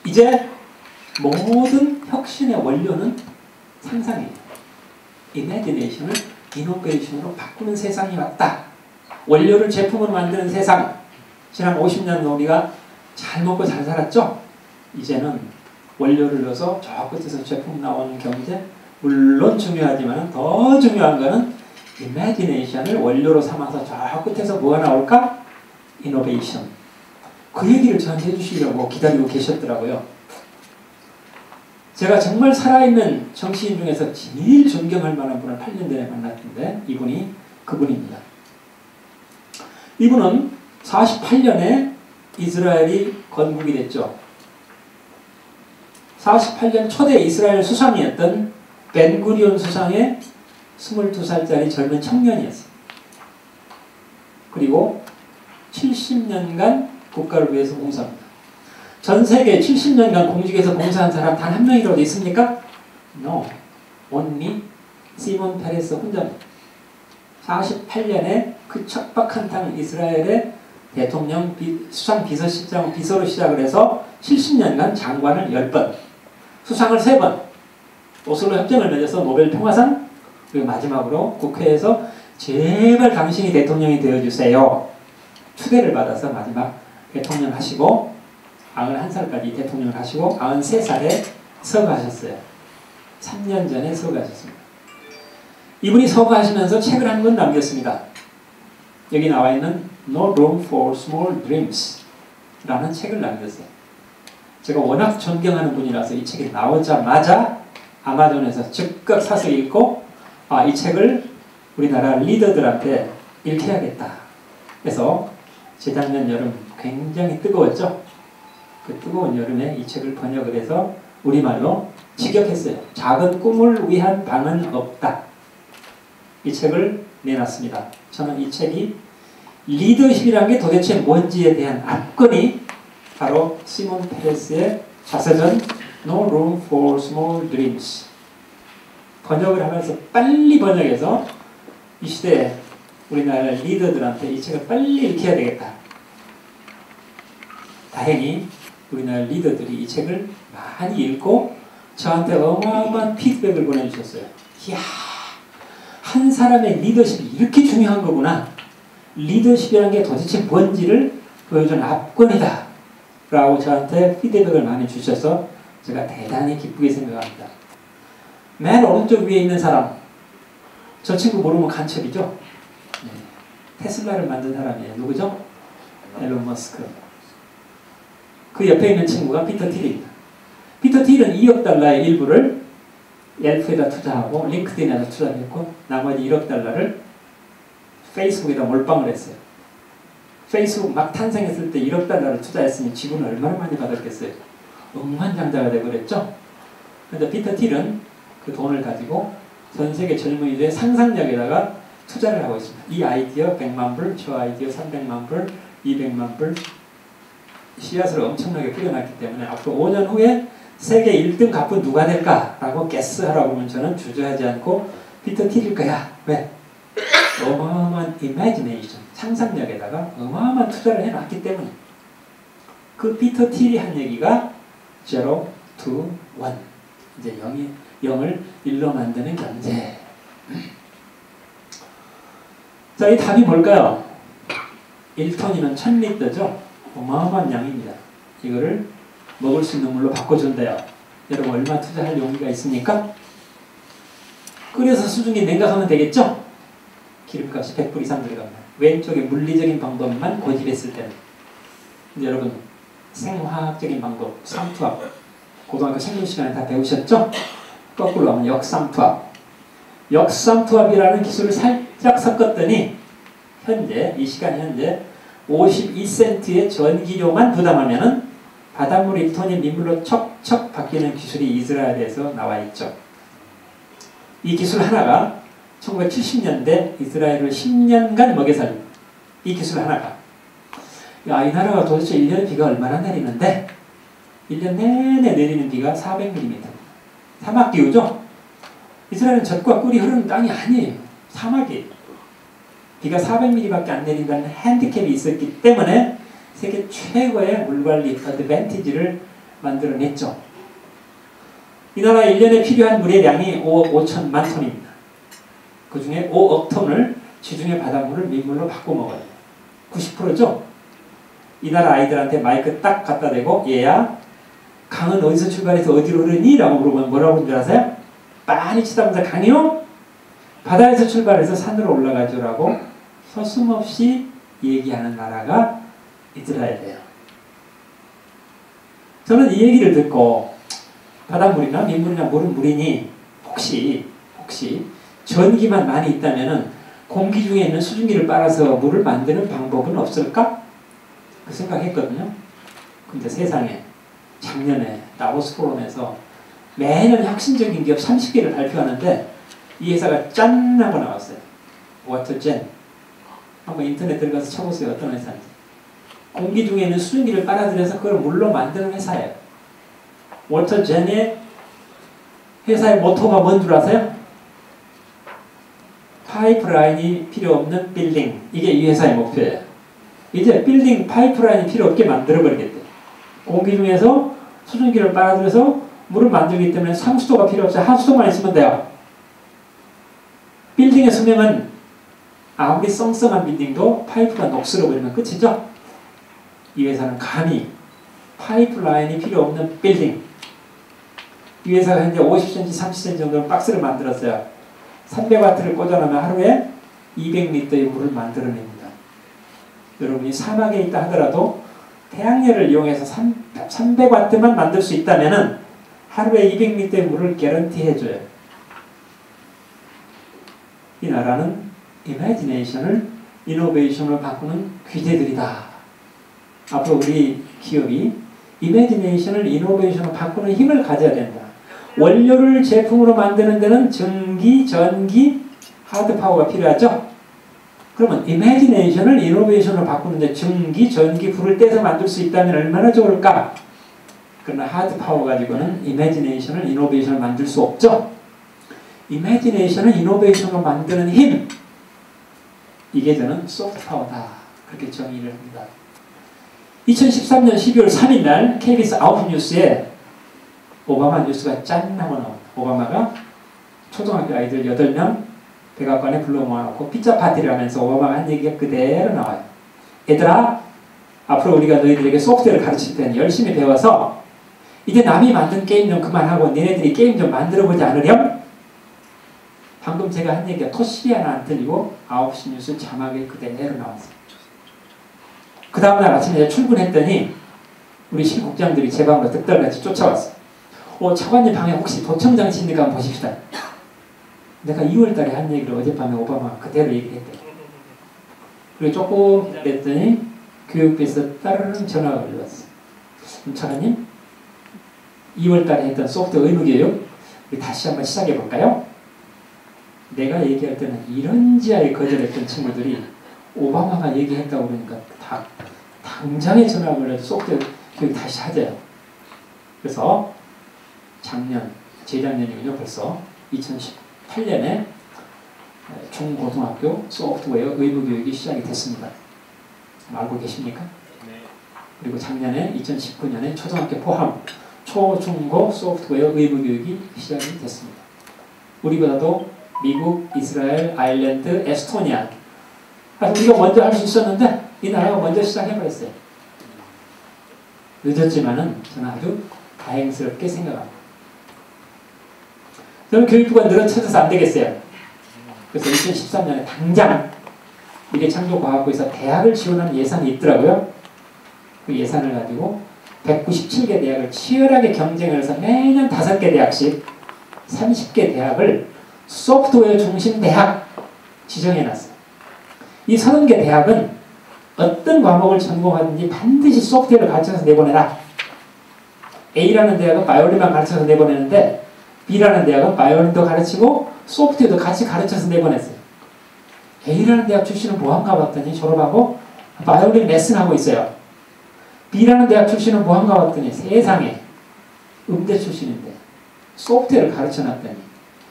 이제 모든 혁신의 원료는 상상이에요. imagination을 innovation으로 바꾸는 세상이 왔다. 원료를 제품으로 만드는 세상. 지난 50년 우리가 잘 먹고 잘 살았죠? 이제는 원료를 넣어서 저 끝에서 제품 나오는 경제, 물론 중요하지만 더 중요한 거는 imagination을 원료로 삼아서 저 끝에서 뭐가 나올까? innovation. 그 얘기를 저한테 해주시려고 기다리고 계셨더라고요. 제가 정말 살아있는 정치인 중에서 제일 존경할 만한 분을 8년 전에 만났는데 이분이 그분입니다. 이분은 48년에 이스라엘이 건국이 됐죠. 48년 초대 이스라엘 수상이었던 벤구리온 수상의 22살짜리 젊은 청년이었어요. 그리고 70년간 국가를 위해서 봉사합니다. 전 세계 70년간 공직에서 봉사한 사람 단 한 명이라도 있습니까? No. Only 시몬 페레스 혼자입니다. 48년에 그 척박한 땅 이스라엘의 대통령 수상 비서실장 비서로 시작을 해서 70년간 장관을 10번, 수상을 3번, 오슬로 협정을 맺어서 노벨 평화상, 그리고 마지막으로 국회에서 제발 당신이 대통령이 되어주세요. 추대를 받아서 마지막 대통령 하시고 91살까지 대통령을 하시고 93살에 서거하셨어요. 3년 전에 서거하셨습니다. 이분이 서거하시면서 책을 한 권 남겼습니다. 여기 나와 있는 No Room for Small Dreams 라는 책을 남겼어요. 제가 워낙 존경하는 분이라서 이 책이 나오자마자 아마존에서 즉각 사서 읽고 이 책을 우리나라 리더들한테 읽혀야겠다 해서 재작년 여름 굉장히 뜨거웠죠. 그 뜨거운 여름에 이 책을 번역을 해서 우리말로 직역했어요. 작은 꿈을 위한 방은 없다. 이 책을 내놨습니다. 저는 이 책이 리더십이라는 게 도대체 뭔지에 대한 압권이 바로 시몬 페레스의 자서전 No Room for Small Dreams 번역을 하면서 빨리 번역해서 이 시대에 우리나라 리더들한테 이 책을 빨리 읽혀야 되겠다. 다행히 우리나라 리더들이 이 책을 많이 읽고 저한테 어마어마한 피드백을 보내주셨어요. 이야, 한 사람의 리더십이 이렇게 중요한 거구나. 리더십이라는 게 도대체 뭔지를 보여준 압권이다. 라고 저한테 피드백을 많이 주셔서 제가 대단히 기쁘게 생각합니다. 맨 오른쪽 위에 있는 사람, 저 친구 모르면 간첩이죠? 네. 테슬라를 만든 사람이에요. 누구죠? 앨런 머스크. 그 옆에 있는 친구가 피터 틸입니다. 피터 틸은 2억 달러의 일부를 엘프에다 투자하고 링크드인에다 투자했고 나머지 1억 달러를 페이스북에다 몰빵을 했어요. 페이스북 막 탄생했을 때 1억 달러를 투자했으니 지분을 얼마나 많이 받았겠어요. 억만장자가 되버렸죠. 그런데 피터 틸은 그 돈을 가지고 전 세계 젊은이들의 상상력에다가 투자를 하고 있습니다. 이 아이디어 100만 불, 저 아이디어 300만 불, 200만 불 씨앗을 엄청나게 뿌려놨기 때문에 앞으로 5년 후에 세계 1등 갑은 누가 될까라고 게스하라고 하면 저는 주저하지 않고 피터 틸일 거야. 왜? 어마어마한 imagination, 상상력에다가 어마어마한 투자를 해놨기 때문에. 그 피터 틸이 한 얘기가 0 to 1 이제 0을 1로 만드는 경제. 자, 이 답이 뭘까요? 1톤이면 1000리터죠. 어마어마한 양입니다. 이거를 먹을 수 있는 물로 바꿔준대요. 여러분 얼마 투자할 용기가 있습니까? 끓여서 수증기 냉각하면 되겠죠? 기름값이 100불 이상 들어갑니다. 왼쪽에 물리적인 방법만 고집했을 때는. 근데 여러분 생화학적인 방법, 삼투압 고등학교 생물 시간에 다 배우셨죠? 거꾸로 하면 역삼투압. 역삼투압이라는 기술을 살짝 섞었더니 현재 이 시간 현재 52센트의 전기료만 부담하면은 바닷물 1톤이 민물로 척척 바뀌는 기술이 이스라엘에서 나와 있죠. 이 기술 하나가 1970년대 이스라엘을 10년간 먹여 살린 이 기술 하나가 야, 이 나라가 도대체 1년에 비가 얼마나 내리는데 1년 내내 내리는 비가 400mm 사막기후죠. 이스라엘은 젖과 꿀이 흐르는 땅이 아니에요. 사막이에요. 비가 400mm밖에 안 내린다는 핸디캡이 있었기 때문에 세계 최고의 물관리 어드밴티지를 만들어냈죠. 이 나라 1년에 필요한 물의 양이 5억 5천만 톤입니다. 그 중에 5억 톤을 지중해 바닷물을 민물로 바꿔 먹어요. 90%죠? 이 나라 아이들한테 마이크 딱 갖다 대고 얘야 강은 어디서 출발해서 어디로 흐르니? 라고 물어보면 뭐라고 하는 줄 아세요? 빤히 치다보면서 강이요? 바다에서 출발해서 산으로 올라가죠 라고 서슴없이 얘기하는 나라가 이스라엘이에요. 저는 이 얘기를 듣고 바닷물이나 민물이나 물은 물이니 혹시 전기만 많이 있다면 공기 중에 있는 수증기를 빨아서 물을 만드는 방법은 없을까? 그 생각했거든요. 근데 세상에 작년에 다보스 포럼에서 매년 혁신적인 기업 30개를 발표하는데 이 회사가 짠 하고 나왔어요. 워터젠. 한번 인터넷 들어가서 쳐보세요. 어떤 회사인지. 공기 중에 있는 수증기를 빨아들여서 그걸 물로 만드는 회사예요. 워터젠의 회사의 모토가 뭔 줄 아세요? 파이프라인이 필요 없는 빌딩. 이게 이 회사의 목표예요. 이제 빌딩 파이프라인이 필요 없게 만들어버리겠대. 공기 중에서 수증기를 빨아들여서 물을 만들기 때문에 상수도가 필요 없어요. 하수도만 있으면 돼요. 빌딩의 수명은 아무리 썽썽한 빌딩도 파이프가 녹슬어 버리면 끝이죠. 이 회사는 감히 파이프라인이 필요 없는 빌딩. 이 회사가 현재 50cm, 30cm 정도로 박스를 만들었어요. 300W를 꽂아놓으면 하루에 200리터의 물을 만들어냅니다. 여러분이 사막에 있다 하더라도 태양열을 이용해서 300W만 만들 수 있다면 하루에 200리터의 물을 개런티 해줘요. 이 나라는 이미지네이션을 이노베이션으로 바꾸는 귀재들이다. 앞으로 우리 기업이 이미지네이션을 이노베이션으로 바꾸는 힘을 가져야 된다. 원료를 제품으로 만드는 데는 전기, 전기, 하드파워가 필요하죠. 그러면 이미지네이션을 이노베이션으로 바꾸는데 전기, 전기, 불을 떼서 만들 수 있다면 얼마나 좋을까? 그러나 하드파워 가지고는 이미지네이션을 이노베이션을 만들 수 없죠. 이미지네이션을 이노베이션으로 만드는 힘, 이게 저는 소프트파워다. 그렇게 정의를 합니다. 2013년 12월 3일 날 KBS 9시 뉴스에 오바마 뉴스가 짠 하고 나옵니다. 오바마가 초등학교 아이들 8명 백악관에 불러 모아놓고 피자 파티를 하면서 오바마가 한 얘기가 그대로 나와요. 얘들아, 앞으로 우리가 너희들에게 소프트웨어를 가르칠 때는 열심히 배워서 이제 남이 만든 게임 좀 그만하고 너네들이 게임 좀 만들어보지 않으렴? 방금 제가 한 얘기가 토시 하나 안 틀리고 9시 뉴스 자막에 그대로 나왔어요. 그 다음날 아침에 출근했더니 우리 실국장들이 제 방으로 득달같이 쫓아왔어요. 차관님 방에 혹시 도청장치 있는가 한번 보십시다. 내가 2월달에 한 얘기를 어젯밤에 오바마가 그대로 얘기했대요. 그리고 조금 냈더니 교육부에서 따르릉 전화가 올라왔어요. 차관님, 2월달에 했던 소프트웨어 의무교육 우리 다시 한번 시작해 볼까요? 내가 얘기할 때는 이런 지하에 거절했던 친구들이 오바마가 얘기했다고 그러니까 당장에 전화가 올려서 소프트웨어 교육 다시 하재요. 그래서 재작년이군요. 벌써 2018년에 중고등학교 소프트웨어 의무교육이 시작이 됐습니다. 알고 계십니까? 네. 그리고 작년에 2019년에 초등학교 포함 초, 중고 소프트웨어 의무교육이 시작이 됐습니다. 우리보다도 미국, 이스라엘, 아일랜드, 에스토니아 우리가 먼저 할 수 있었는데 이 나라가 먼저 시작해버렸어요. 늦었지만은 저는 아주 다행스럽게 생각합니다. 저는 교육부가 늘어쳐져서 안 되겠어요. 그래서 2013년에 당장 미래창조과학부에서 대학을 지원하는 예산이 있더라고요. 그 예산을 가지고 197개 대학을 치열하게 경쟁을 해서 매년 5개 대학씩 30개 대학을 소프트웨어 중심 대학 지정해놨어요. 이 30개 대학은 어떤 과목을 전공하든지 반드시 소프트웨어를 가르쳐서 내보내라. A라는 대학은 바이올린만 가르쳐서 내보내는데 B라는 대학은 바이올린도 가르치고 소프트웨어도 같이 가르쳐서 내보냈어요. A라는 대학 출신은 뭐한가 봤더니 졸업하고 바이올린 레슨하고 있어요. B라는 대학 출신은 뭐한가 봤더니 세상에 음대 출신인데 소프트웨어를 가르쳐놨더니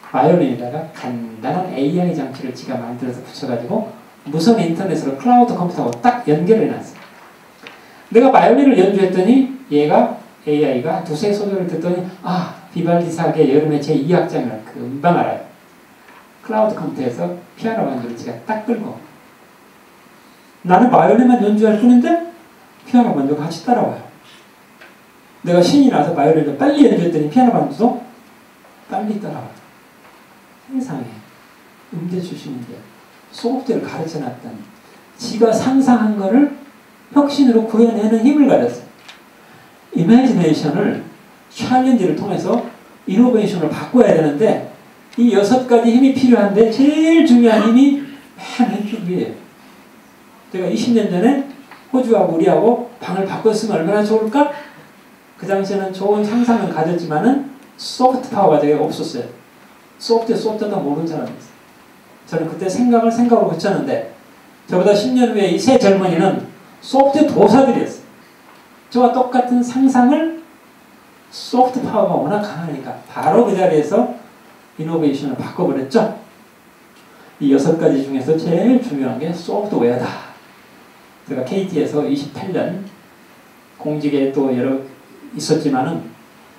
바이올린에다가 간단한 AI 장치를 지가 만들어서 붙여가지고 무선 인터넷으로 클라우드 컴퓨터하고 딱 연결을 해놨어요. 내가 바이올린을 연주했더니 얘가 AI가 두세 소절을 듣더니 비발디 사계 여름의 제2악장을 금방 알아요. 클라우드 컴퓨터에서 피아노 반주를 제가 딱 끌고 나는 바이올린만 연주할 뿐인데 피아노 반주 같이 따라와요. 내가 신이 나서 바이올린을 빨리 연주했더니 피아노 반주도 빨리 따라와요. 세상에 음대 출신인데 소프트웨어를 가르쳐놨더니 지가 상상한 거를 혁신으로 구해내는 힘을 가졌어요. 이미지네이션을 챌린지를 통해서 이노베이션을 바꿔야 되는데 이 6가지 힘이 필요한데 제일 중요한 힘이 맨 왼쪽 위에요. 제가 20년 전에 호주하고 우리하고 방을 바꿨으면 얼마나 좋을까? 그 당시에는 좋은 상상은 가졌지만은 소프트 파워가 되게 없었어요. 소프트도 모르는 사람이었어요. 저는 그때 생각으로 고쳤는데 저보다 10년 후에 이 새 젊은이는 소프트 도사들이었어요. 저와 똑같은 상상을 소프트 파워가 워낙 강하니까 바로 그 자리에서 이노베이션을 바꿔버렸죠. 이 6가지 중에서 제일 중요한 게 소프트웨어다. 제가 KT에서 28년 공직에 또 여러 있었지만은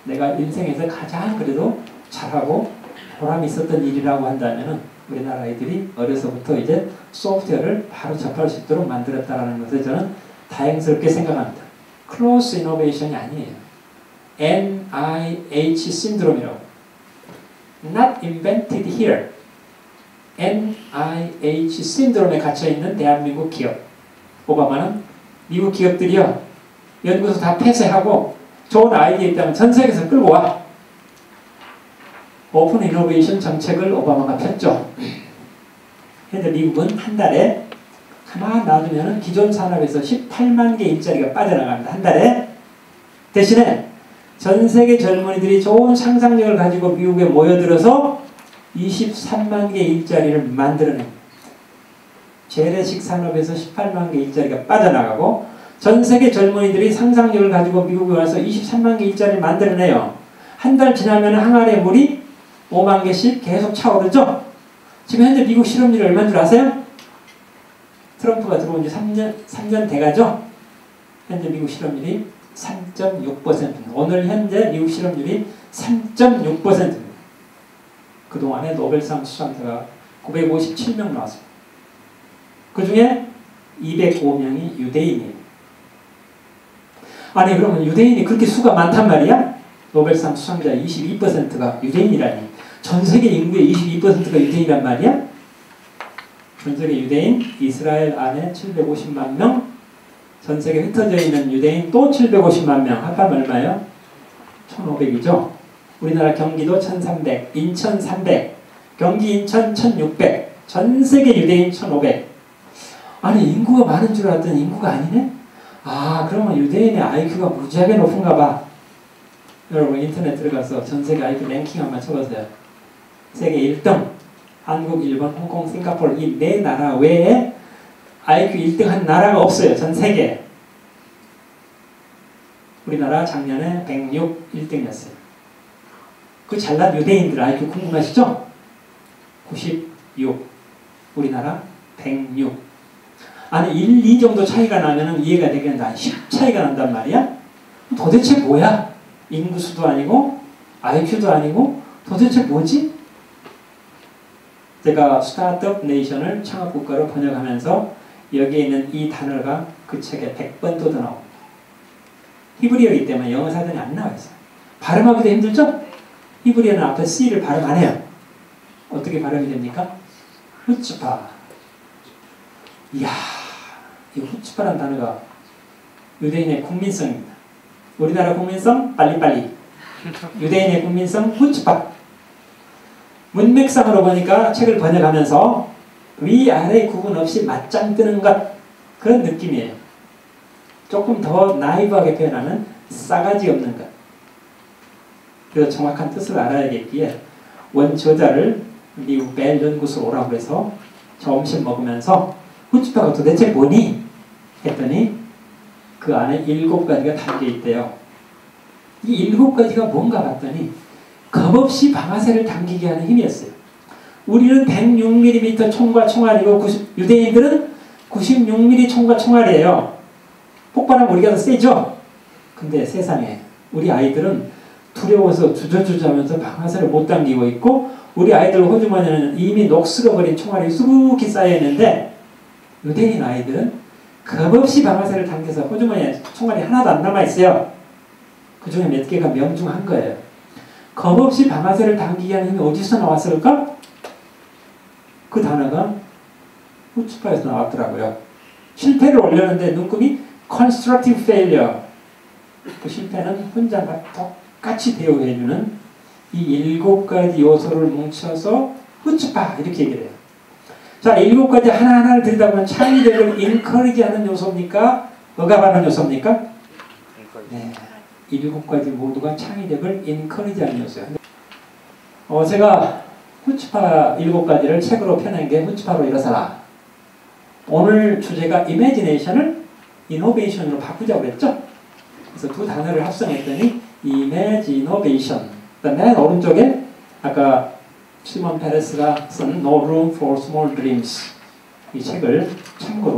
내가 인생에서 가장 그래도 잘하고 보람이 있었던 일이라고 한다면은 우리나라 아이들이 어려서부터 이제 소프트웨어를 바로 접할 수 있도록 만들었다는 것을 저는 다행스럽게 생각합니다. 클로스 이노베이션이 아니에요. NIH 신드롬이라고. Not invented here. NIH 신드롬에 갇혀있는 대한민국 기업. 오바마는 미국 기업들이요. 연구소 다 폐쇄하고 좋은 아이디어 있다면 전 세계에서 끌고 와. 오픈 이노베이션 정책을 오바마가 폈죠. 현재 미국은 한 달에 가만 놔두면 기존 산업에서 18만 개 일자리가 빠져나갑니다. 한 달에. 대신에 전 세계 젊은이들이 좋은 상상력을 가지고 미국에 모여들어서 23만 개 일자리를 만들어냅니다. 재래식 산업에서 18만 개 일자리가 빠져나가고 전 세계 젊은이들이 상상력을 가지고 미국에 와서 23만 개 일자리를 만들어내요. 한 달 지나면 항아리에 물이 5만 개씩 계속 차오르죠? 지금 현재 미국 실업률이 얼마인 줄 아세요? 트럼프가 들어온 지 3년 돼가죠? 현재 미국 실업률이 3.6%입니다. 오늘 현재 미국 실업률이 3.6%입니다. 그동안에 노벨상 수상자가 957명 나왔습니다. 그 중에 205명이 유대인이에요. 아니 그러면 유대인이 그렇게 수가 많단 말이야? 노벨상 수상자 22%가 유대인이라니. 전 세계 인구의 22%가 유대인이란 말이야? 전 세계 유대인 이스라엘 안에 750만 명, 전 세계 흩어져 있는 유대인 또 750만 명. 합하면 얼마예요? 1500이죠. 우리나라 경기도 1300, 인천 300, 경기 인천 1600, 전 세계 유대인 1500. 아니 인구가 많은 줄 알았더니 인구가 아니네? 그러면 유대인의 IQ가 무지하게 높은가 봐. 여러분 인터넷 들어가서 전 세계 IQ 랭킹 한번 쳐보세요. 세계 1등 한국, 일본, 홍콩, 싱가포르 이 4나라 외에 IQ 1등 한 나라가 없어요. 전 세계. 우리나라 작년에 106 1등이었어요. 그 잘난 유대인들 IQ 궁금하시죠? 96. 우리나라 106. 아니 1, 2 정도 차이가 나면 이해가 되겠는데 10 차이가 난단 말이야? 도대체 뭐야? 인구수도 아니고 IQ도 아니고 도대체 뭐지? 제가 스타트업 네이션을 창업국가로 번역하면서 여기에 있는 이 단어가 그 책에 100번 더 나옵니다. 히브리어이기 때문에 영어 사전에 안 나와 있어요. 발음하기도 힘들죠? 히브리어는 앞에 C를 발음 안 해요. 어떻게 발음이 됩니까? 후츠파. 이야, 이 후츠파라는 단어가 유대인의 국민성입니다. 우리나라 국민성 빨리빨리. 유대인의 국민성 후츠파. 문맥상으로 보니까 책을 번역하면서 위아래 구분 없이 맞짱 뜨는 것, 그런 느낌이에요. 조금 더 나이브하게 표현하면 싸가지 없는 것. 그래서 정확한 뜻을 알아야겠기에 원저자를 미국 벨 연구소로 오라고 해서 점심 먹으면서 후츠파가 도대체 뭐니? 했더니 그 안에 7가지가 담겨있대요. 이 7가지가 뭔가 봤더니 겁없이 방아쇠를 당기게 하는 힘이었어요. 우리는 106mm 총과 총알이고 유대인들은 96mm 총과 총알이에요. 폭발하면 우리가 더 세죠? 근데 세상에 우리 아이들은 두려워서 주저주저하면서 방아쇠를 못 당기고 있고 우리 아이들 호주머니는 이미 녹슬어버린 총알이 수북히 쌓여있는데 유대인 아이들은 겁없이 방아쇠를 당겨서 호주머니에 총알이 하나도 안 남아있어요. 그 중에 몇 개가 명중한 거예요. 겁없이 방아쇠를 당기게 하는 힘이 어디서 나왔을까? 그 단어가 후츠파에서 나왔더라고요. 실패를 올렸는데 눈금이 constructive failure. 그 실패는 혼자가 똑같이 대우해주는 이 7가지 요소를 뭉쳐서 후츠파 이렇게 얘기를 해요. 자, 7가지 하나하나를 들여다보면 창의력을 인커리지하는 요소입니까? 억압하는 요소입니까? 네, 7가지 모두가 창의력을 인커리지하는 요소예요. 제가 후츠파 7가지를 책으로 펴낸 게 후츠파로 일어서라. 오늘 주제가 imagination을 innovation으로 바꾸자고 그랬죠? 그래서 두 단어를 합성했더니 imagination. 맨 오른쪽에 아까 시몬 페레스가 쓴 No Room for Small Dreams 이 책을 참고로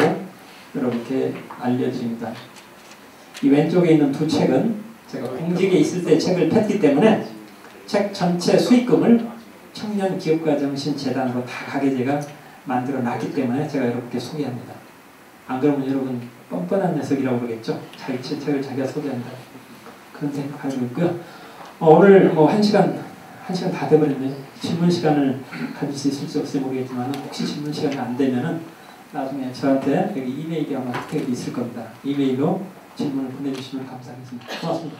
여러분께 알려드립니다. 이 왼쪽에 있는 두 책은 제가 공직에 있을 때 책을 폈기 때문에 책 전체 수익금을 청년기업가정신재단으로 다 가게 제가 만들어 놨기 때문에 제가 여러분께 소개합니다. 안 그러면 여러분 뻔뻔한 녀석이라고 그러겠죠? 자기 책을 자기가 소개한다. 그런 생각 가지고 있고요. 오늘 뭐 1시간 다 돼버렸네요. 질문 시간을 가질 수 있을지 없을지 모르겠지만 혹시 질문 시간이 안 되면은 나중에 저한테 여기 이메일이 아마 혜택이 있을 겁니다. 이메일로 질문을 보내주시면 감사하겠습니다. 고맙습니다.